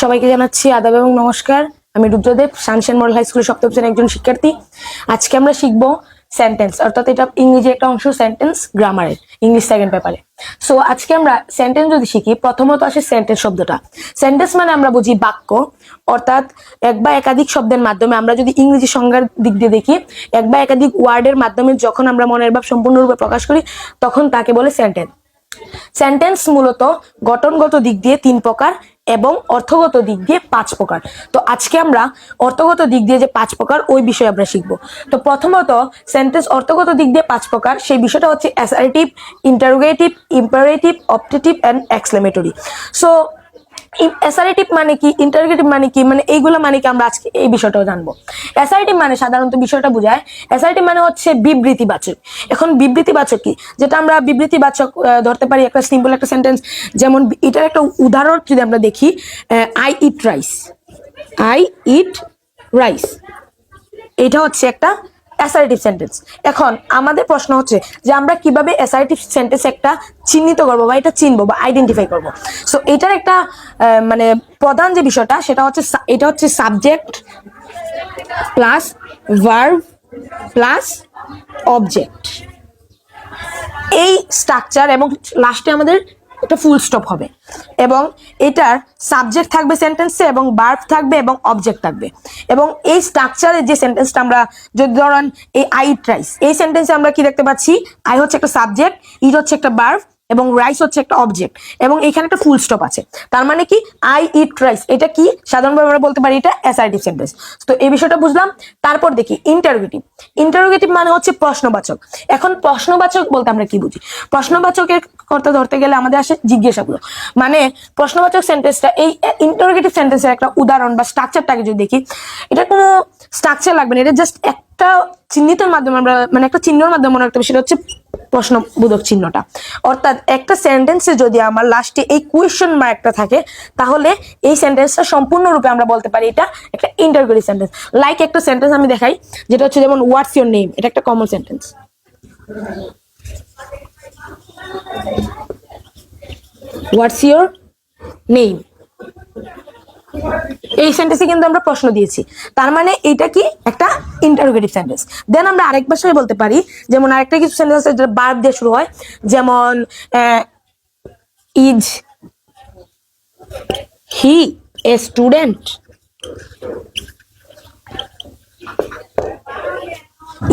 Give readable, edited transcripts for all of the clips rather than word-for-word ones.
সবাইকে জানাচ্ছি আদাব এবং নমস্কার। আমি রুদ্রদেব, শানসেন মডেল হাই স্কুলের সপ্তম শ্রেণীর একজন শিক্ষার্থী। আজকে আমরা শিখব সেন্টেন্স, অর্থাৎ এটা ইংরেজি একটা অংশ, সেন্টেন্স গ্রামারের ইংলিশ সেকেন্ড পেপারে। সো আজকে আমরা সেন্টেন্স যদি শিখি, প্রথমত আসে সেন্টেন্স শব্দটা। সেন্টেন্স মানে আমরা বুঝি বাক্য, অর্থাৎ এক বা একাধিক শব্দের মাধ্যমে, আমরা যদি ইংরেজি সংজ্ঞার দিক দিয়ে দেখি, এক বা একাধিক ওয়ার্ডের মাধ্যমে যখন আমরা মনের ভাব সম্পূর্ণরূপে প্রকাশ করি তখন তাকে বলে সেন্টেন্স। সেন্টেন্স মূলত গঠনগত দিক দিয়ে 3 প্রকার এবং অর্থগত দিক দিয়ে 5 প্রকার। তো আজকে আমরা অর্থগত দিক দিয়ে যে 5 প্রকার ওই বিষয়ে আমরা শিখব। তো প্রথমত সেন্টেন্স অর্থগত দিক দিয়ে 5 প্রকার, সেই বিষয়টা হচ্ছে assertive, interrogative, imperative, optative and exclamatory. So assertive মানে কি, ইন্টারোগেটিভ মানে কি, মানে এইগুলো মানে কি, আমরা আজকে এই বিষয়টাও জানবো। অ্যাসার্টিভ মানে সাধারণত বিষয়টা বোঝায়, অ্যাসার্টিভ মানে হচ্ছে বিবৃতিবাচক। এখন বিবৃতিবাচক কি, যেটা আমরা বিবৃতিবাচক ধরতে পারি একটা সিম্পল একটা সেন্টেন্স, যেমন এটার একটা উদাহরণ যদি আমরা দেখি, I eat rice, I eat rice, এটা হচ্ছে একটা অ্যাসার্টিভ সেন্টেন্স। এখন আমাদের প্রশ্ন হচ্ছে যে আমরা কিভাবে অ্যাসার্টিভ সেন্টেন্স একটা চিহ্নিত করবো বা এটা চিনবো বা আইডেন্টিফাই করবো। সো এটার একটা মানে প্রধান যে বিষয়টা সেটা হচ্ছে, এটা হচ্ছে subject plus verb plus object, এই স্ট্রাকচার, এবং লাস্টে আমাদের একটা ফুল স্টপ হবে, এবং এটার সাবজেক্ট থাকবে সেন্টেন্সে, এবং ভার্ব থাকবে এবং অবজেক্ট থাকবে। এবং এই স্ট্রাকচারের যে সেন্টেন্সটা আমরা যদি ধরেন এই আই ইট রাইস, এই সেন্টেন্সে আমরা কি দেখতে পাচ্ছি, আই হচ্ছে একটা সাবজেক্ট, ইট হচ্ছে একটা ভার্ব এবং রাইস হচ্ছে একটা অবজেক্ট, এবং এখানে একটা ফুল স্টপ আছে। তার মানে কি, আই ইট রাইস, এটা কি সাধারণভাবে আমরা বলতে পারি এটা অ্যাসার্টিভ সেন্টেন্স। তো এই বিষয়টা বুঝলাম। তারপর দেখি ইন্টারোগেটিভ। ইন্টারোগেটিভ মানে হচ্ছে প্রশ্নবাচক। এখন প্রশ্নবাচক বলতে আমরা কি বুঝি? প্রশ্নবাচকের কথা ধরতে গেলে আমাদের আসে জিজ্ঞাসাগুলো। মানে প্রশ্নবাচক সেন্টেন্সটা, এই ইন্টারোগেটিভ সেন্টেন্সের একটা উদাহরণ বা স্ট্রাকচারটাকে যদি দেখি, এটা কোনো স্ট্রাকচার লাগবে না, এটা জাস্ট একটা চিহ্নিতের মাধ্যমে আমরা, মানে একটা চিহ্নের মাধ্যমে মনে রাখতে হবে, সেটা হচ্ছে প্রশ্নবোধক চিহ্নটা। অর্থাৎ একটা সেন্টেন্সে যদি আমার লাস্টে এই কোয়েশ্চেন মার্কটা থাকে, তাহলে এই সেন্টেন্সটা সম্পূর্ণরূপে আমরা বলতে পারি এটা একটা ইন্টারোগেটিভ সেন্টেন্স। লাইক একটা সেন্টেন্স আমি দেখাই, যেটা হচ্ছে যেমন হোয়াটস ইওর নেম, এটা একটা common sentence. What's your name, এই সেন্টেন্সে কিন্তু আমরা প্রশ্ন দিয়েছি, তার মানে এটা কি একটা ইন্টারোগেটিভ সেন্টেন্স। দেন আমরা আরেক ভাষায় বলতে পারি, যেমন আরেকটা কিছু সেন্টেন্স আছে যেটা ভার্ব দিয়ে শুরু হয়, যেমন is he a student,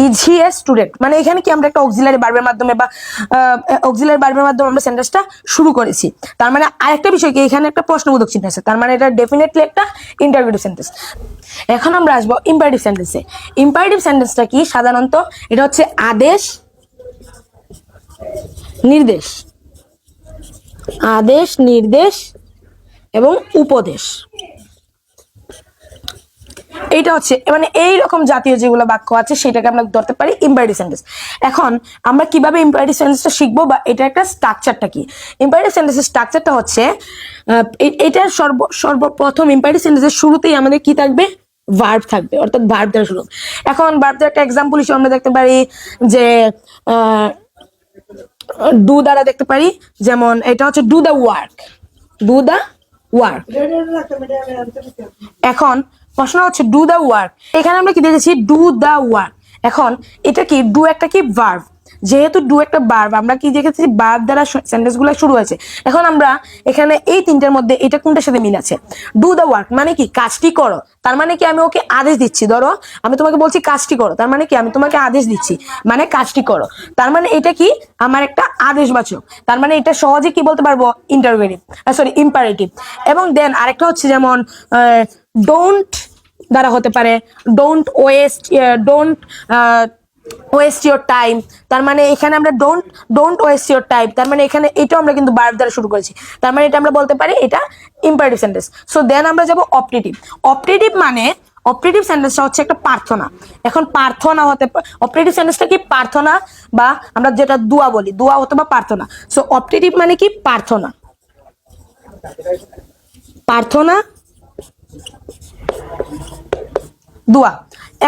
is he a student, মানে এখানে কি আমরা একটা অক্সিলারি ভার্বের মাধ্যমে বা অক্সিলারি ভার্বের মাধ্যমে আমরা সেন্টেন্সটা শুরু করেছি। তার মানে আরেকটা বিষয় কি, এখানে একটা প্রশ্নবোধক চিহ্ন আছে, তার মানে এটা ডেফিনেটলি একটা ইন্টারোগেটিভ সেন্টেন্স। এখন আমরা আসবো ইম্পারেটিভ সেন্টেন্সে। ইম্পারেটিভ সেন্টেন্সটা কি, সাধারণত এটা হচ্ছে আদেশ, নির্দেশ, আদেশ, নির্দেশ এবং উপদেশ, এইটা হচ্ছে মানে এইরকম জাতীয় যেগুলো বাক্য আছে সেটাকে আমরা ধরতে পারি ইম্পারেটিভ সেন্টেন্স। এখন আমরা কিভাবে ইম্পারেটিভ সেন্টেন্সটা শিখবো, বা এটা একটা স্ট্রাকচারটা কি? ইম্পারেটিভ সেন্টেন্সের স্ট্রাকচারটা হচ্ছে, এটার সর্বপ্রথম ইম্পারেটিভ সেন্টেন্সের শুরুতেই আমাদের কি থাকবে, ভার্ব থাকবে, অর্থাৎ ভার্ব দ্বারা শুরু। এখন ভার্ব দ্বারা একটা এক্সাম্পল হিসেবে আমরা দেখতে পারি যে ডু দ্বারা দেখতে পারি, যেমন এটা হচ্ছে do the work, do the work. এখন প্রশ্ন হচ্ছে ডু দ্য ওয়ার্ক, এখানে আমরা কি দেখেছি, ডু দ্য ওয়ার্ক। এখন এটা কি, ডু একটা কি ভার্ব, যেহেতু ডু একটা ভার্ব, আমরা কি দেখেছি, ভার্ব দ্বারা সেন্টেন্স গুলো শুরু হয়েছে। এখন আমরা এখানে এই তিনটার মধ্যে এটা কোনটার সাথে মিল আছে? ডু দ্য ওয়ার্ক মানে কি, কাজটি করো, তার মানে কি আমি ওকে আদেশ দিচ্ছি। ধরো আমি তোমাকে বলছি কাজটি করো, তার মানে কি আমি তোমাকে আদেশ দিচ্ছি, মানে কাজটি করো, তার মানে এটা কি আমার একটা আদেশবাচক, তার মানে এটা সহজে কি বলতে পারবো, ইন্টারোগেটিভ, সরি ইম্পারেটিভ। এবং দেন আরেকটা হচ্ছে যেমন ডোন্ট দ্বারা হতে পারে, don't waste, don't waste your time, তার মানে এখানে আমরা ডোন্ট ওয়েস্ট ইওর টাইম, তার মানে এখানে এটাও আমরা কিন্তু ভার্ব দ্বারা শুরু করেছি, তার মানে এটা আমরা বলতে পারি এটা ইম্পারেটিভ সেন্টেন্স। সো দেন আমরা যাব অপটেটিভ। অপটেটিভ মানে, অপটেটিভ সেন্টেন্সটা হচ্ছে একটা প্রার্থনা। এখন প্রার্থনা হতে, অপটেটিভ সেন্টেন্সটা কি, প্রার্থনা, বা আমরা যেটা দোয়া বলি, দোয়া অথবা প্রার্থনা। সো অপটেটিভ মানে কি, প্রার্থনা, প্রার্থনা, দোয়া।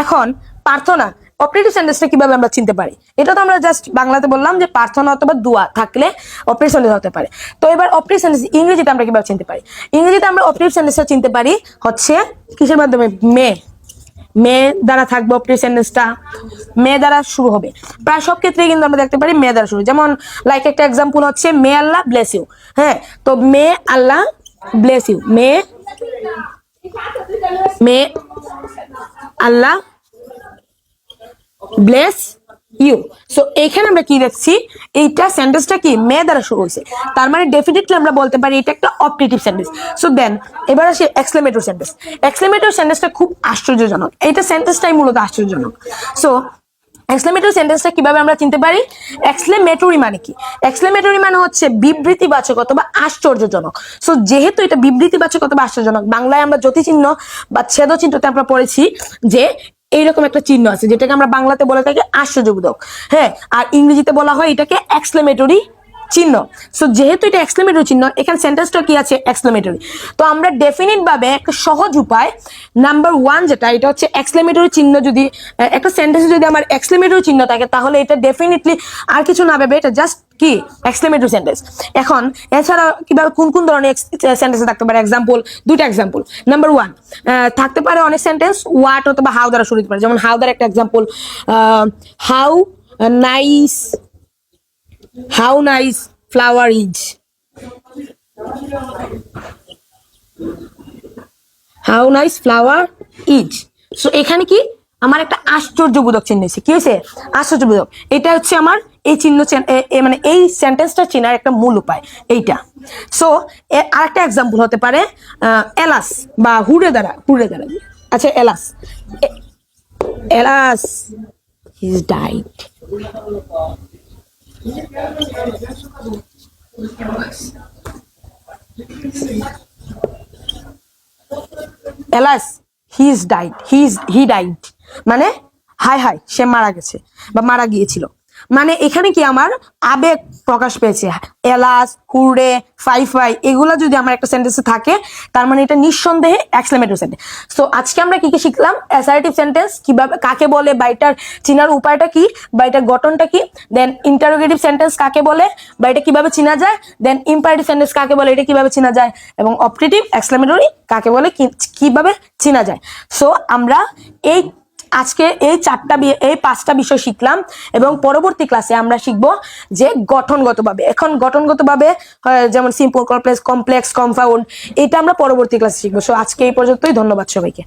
এখন প্রার্থনা, অপারেটিভ সেন্টেন্সটা কিভাবে আমরা চিনতে পারি, এটা তো আমরা জাস্ট বাংলাতে বললাম যে প্রার্থনা অথবা দোয়া থাকলে অপারেটিভ সেন্টেন্স হতে পারে। তো এবার অপারেটিভ সেন্টেন্স ইংরেজিতে আমরা কিভাবে চিনতে পারি? ইংরেজিতে আমরা অপারেটিভ সেন্টেন্সটা চিনতে পারি হচ্ছে কিসের মাধ্যমে? মে দ্বারা থাকবে অপারেটিভ সেন্টেন্সটা, মে দ্বারা শুরু হবে। প্রায় সব ক্ষেত্রে কিন্তু আমরা দেখতে পারি মে দ্বারা শুরু, যেমন লাইক একটা এক্সাম্পল হচ্ছে মে আল্লাহ ব্লেস ইউ। হ্যাঁ, তো মে আল্লাহ ব্লেস ইউ, মে আল্লাহ ব্লেস ইউ। সো এখানে আমরা কি দেখছি, এইটা সেন্টেন্সটা কি মে দ্বারা শুরু হয়েছে, তার মানে ডেফিনেটলি আমরা বলতে পারি এটা একটা অপারেটিভ সেন্টেন্স। সো দেন এবার আসি এক্সক্লেমেটরি সেন্টেন্স। এক্সক্লেমেটরি সেন্টেন্সটা খুব আশ্চর্যজনক, এইটা সেন্টেন্সটাই মূলত আশ্চর্যজনক। সো এক্সক্লেমেটরি সেন্টেন্সটা কিভাবে আমরা চিনতে পারি? এক্সক্লেমেটরি মানে কি? এক্সক্লেমেটরি মানে হচ্ছে বিবৃতিবাচক অথবা আশ্চর্যজনক। সো যেহেতু এটা বিবৃতিবাচক অথবা আশ্চর্যজনক, বাংলায় আমরা জ্যোতিচিহ্ন বা ছেদ চিহ্নতে আমরা পড়েছি যে এইরকম একটা চিহ্ন আছে যেটাকে আমরা বাংলাতে বলে থাকি আশ্চর্যবোধক। হ্যাঁ, আর ইংরেজিতে বলা হয় এটাকে এক্সক্লেমেটরি চিহ্ন। সো যেহেতু এটা এক্সক্লেমেটরি চিহ্ন, এখানে সেন্টেন্সটা কি আছে? এক্সক্লেমেটরি। তো আমরা ডেফিনিট ভাবে একটা সহজ উপায়, নাম্বার 1 যেটা, এটা হচ্ছে এক্সক্লেমেটরি চিহ্ন। যদি একটা সেন্টেন্সে যদি আমার এক্সক্লেমেটরি চিহ্ন থাকে তাহলে এটা ডেফিনেটলি আর কিছু না ভেবে এটা জাস্ট কি এক্সক্লেমেটরি সেন্টেন্স। এখন এছাড়া কিভাবে কোন কোন ধরনের সেন্টেন্স থাকতে পারে? এক্সাম্পল, দুটো এক্সাম্পল। নাম্বার 1 থাকতে পারে অনেক সেন্টেন্স হোয়াট অথবা হাউ দ্বারা শুরু হতে পারে, যেমন হাউ দ্বারা একটা example, how nice, how nice flower is, how nice flower is। So এখানে কি আমার একটা আশ্চর্যবোধক চিহ্ন আছে, কি হয়েছে? আশ্চর্যবোধক। এটা হচ্ছে আমার এই চিহ্ন, মানে এই সেন্টেন্সটা চেনার একটা মূল উপায় এইটা। সো আরেকটা এক্সাম্পল হতে পারে এলাস বা হুড়ে দ্বারা। আচ্ছা, alas he's died, alas he died মানে হাই হাই সে মারা গেছে বা মারা গিয়েছিল। মানে এখানে কি আমার আবেগ প্রকাশ পেয়েছে। এলাস, হুররে, ফাই এগুলো যদি আমার একটা সেন্টেন্সে থাকে তার মানে এটা নিঃসন্দেহে এক্সক্লেমেটরি সেন্টেন্স। সো আজকে আমরা কি কি শিখলাম? অ্যাসার্টিভ সেন্টেন্স কিভাবে কাকে বলে বা এটার চিনার উপায়টা কি বা এটার গঠনটা কি, দেন ইন্টারোগেটিভ সেন্টেন্স কাকে বলে বা এটা কিভাবে চিনা যায়, দেন ইম্পারেটিভ সেন্টেন্স কাকে বলে এটা কিভাবে চিনা যায়, এবং অপারেটিভ এক্সক্লেমেটরি কাকে বলে কিভাবে চিনা যায়। সো আমরা আজকে এই 5টা বিষয় শিখলাম, এবং পরবর্তী ক্লাসে আমরা শিখবো যে গঠনগতভাবে। এখন গঠনগতভাবে যেমন সিম্পল, কমপ্লেক্স, কম্পাউন্ড, এটা আমরা পরবর্তী ক্লাসে শিখবো। সো আজকে এই পর্যন্তই, ধন্যবাদ সবাইকে।